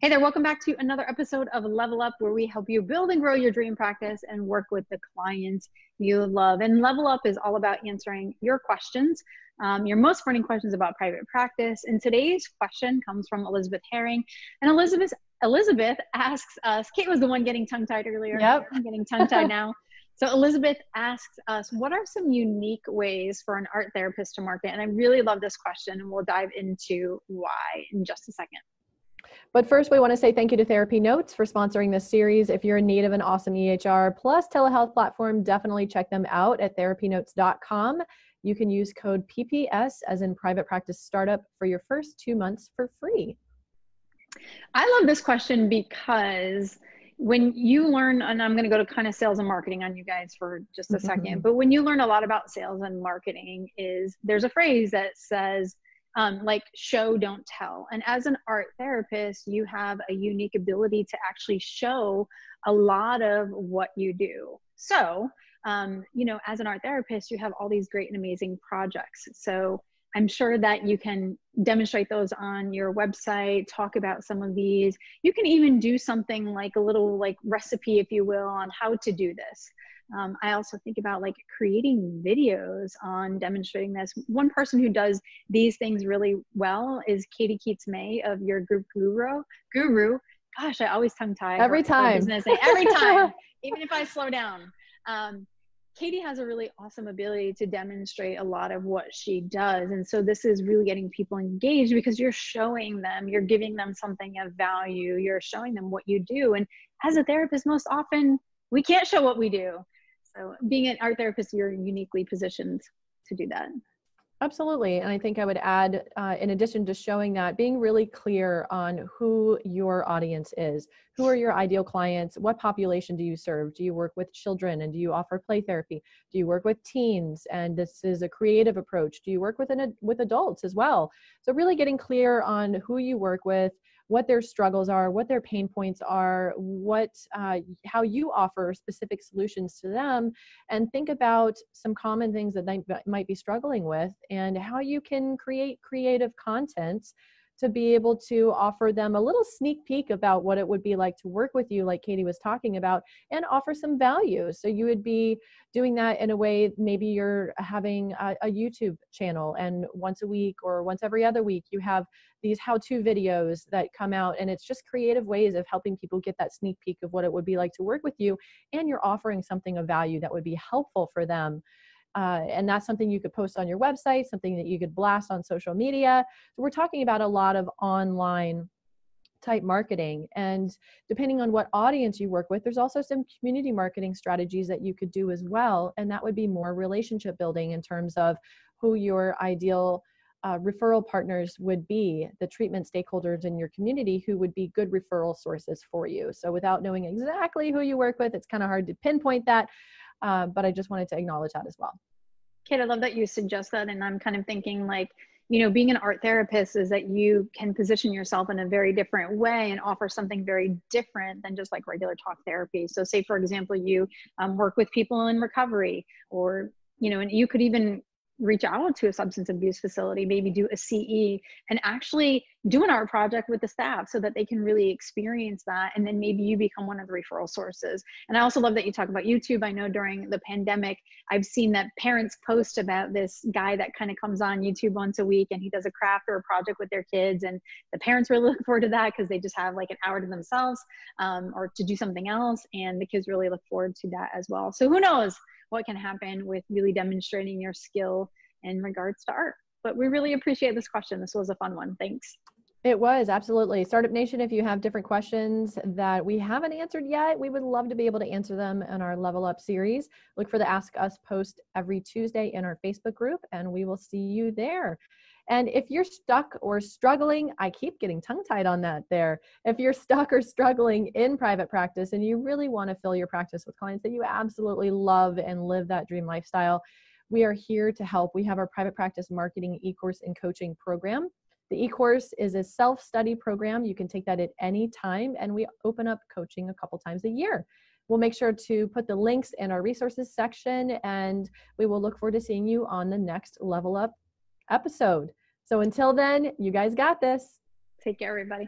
Hey there, welcome back to another episode of Level Up, where we help you build and grow your dream practice and work with the clients you love. And Level Up is all about answering your questions, your most burning questions about private practice. And today's question comes from Elizabeth Herring. And Elizabeth asks us, Kate was the one getting tongue-tied earlier. Yep. I'm getting tongue-tied now. So Elizabeth asks us, what are some unique ways for an art therapist to market? And I really love this question, and we'll dive into why in just a second. But first, we want to say thank you to TherapyNotes for sponsoring this series. If you're in need of an awesome EHR plus telehealth platform, definitely check them out at therapynotes.com. You can use code PPS, as in Private Practice Startup, for your first 2 months for free. I love this question because when you learn, and I'm going to go to kind of sales and marketing on you guys for just a second, but when you learn a lot about sales and marketing, there's a phrase that says, like show, don't tell. And as an art therapist, you have a unique ability to actually show a lot of what you do. So, as an art therapist, you have all these great and amazing projects. So I'm sure that you can demonstrate those on your website, talk about some of these. You can even do something like a little recipe, if you will, on how to do this. I also think about creating videos on demonstrating this. One person who does these things really well is Katie Lemieux of Your Group Guru. Gosh, I always tongue tie every time. Every time, even if I slow down. Katie has a really awesome ability to demonstrate a lot of what she does. And so this is really getting people engaged because you're showing them, you're giving them something of value, you're showing them what you do. And as a therapist, most often we can't show what we do. So being an art therapist, you're uniquely positioned to do that. Absolutely. And I think I would add, in addition to showing that, being really clear on who your audience is. Who are your ideal clients? What population do you serve? Do you work with children and do you offer play therapy? Do you work with teens and this is a creative approach? Do you work with adults as well? So really getting clear on who you work with, what their struggles are, what their pain points are, how you offer specific solutions to them, and think about some common things that they might be struggling with and how you can create creative content to be able to offer them a little sneak peek about what it would be like to work with you, like Katie was talking about, and offer some value. So you would be doing that in a way, maybe you're having a YouTube channel and once a week or once every other week, you have these how-to videos that come out, and it's just creative ways of helping people get that sneak peek of what it would be like to work with you, and you're offering something of value that would be helpful for them. And that's something you could post on your website, something that you could blast on social media. So we're talking about a lot of online type marketing, and depending on what audience you work with, there's also some community marketing strategies that you could do as well. And that would be more relationship building in terms of who your ideal referral partners would be, the treatment stakeholders in your community who would be good referral sources for you. So without knowing exactly who you work with, it's kind of hard to pinpoint that. But I just wanted to acknowledge that as well. Kate, I love that you suggest that. And I'm kind of thinking being an art therapist is that you can position yourself in a very different way and offer something very different than just like regular talk therapy. So say, for example, you work with people in recovery, or, and you could even reach out to a substance abuse facility, maybe do a CE and actually do an art project with the staff so that they can really experience that. And then maybe you become one of the referral sources. And I also love that you talk about YouTube. I know during the pandemic, I've seen that parents post about this guy that kind of comes on YouTube once a week and he does a craft or a project with their kids. And the parents really look forward to that because they just have like an hour to themselves or to do something else. And the kids really look forward to that as well. So who knows what can happen with really demonstrating your skill in regards to art. But we really appreciate this question. This was a fun one. Thanks. It was, absolutely. Startup Nation, if you have different questions that we haven't answered yet, we would love to be able to answer them in our Level Up series. Look for the Ask Us post every Tuesday in our Facebook group, and we will see you there. And if you're stuck or struggling, I keep getting tongue-tied on that there. If you're stuck or struggling in private practice and you really want to fill your practice with clients that you absolutely love and live that dream lifestyle, we are here to help. We have our private practice marketing e-course and coaching program. The e-course is a self-study program. You can take that at any time, and we open up coaching a couple times a year. We'll make sure to put the links in our resources section, and we will look forward to seeing you on the next Level Up episode. So until then, you guys got this. Take care, everybody.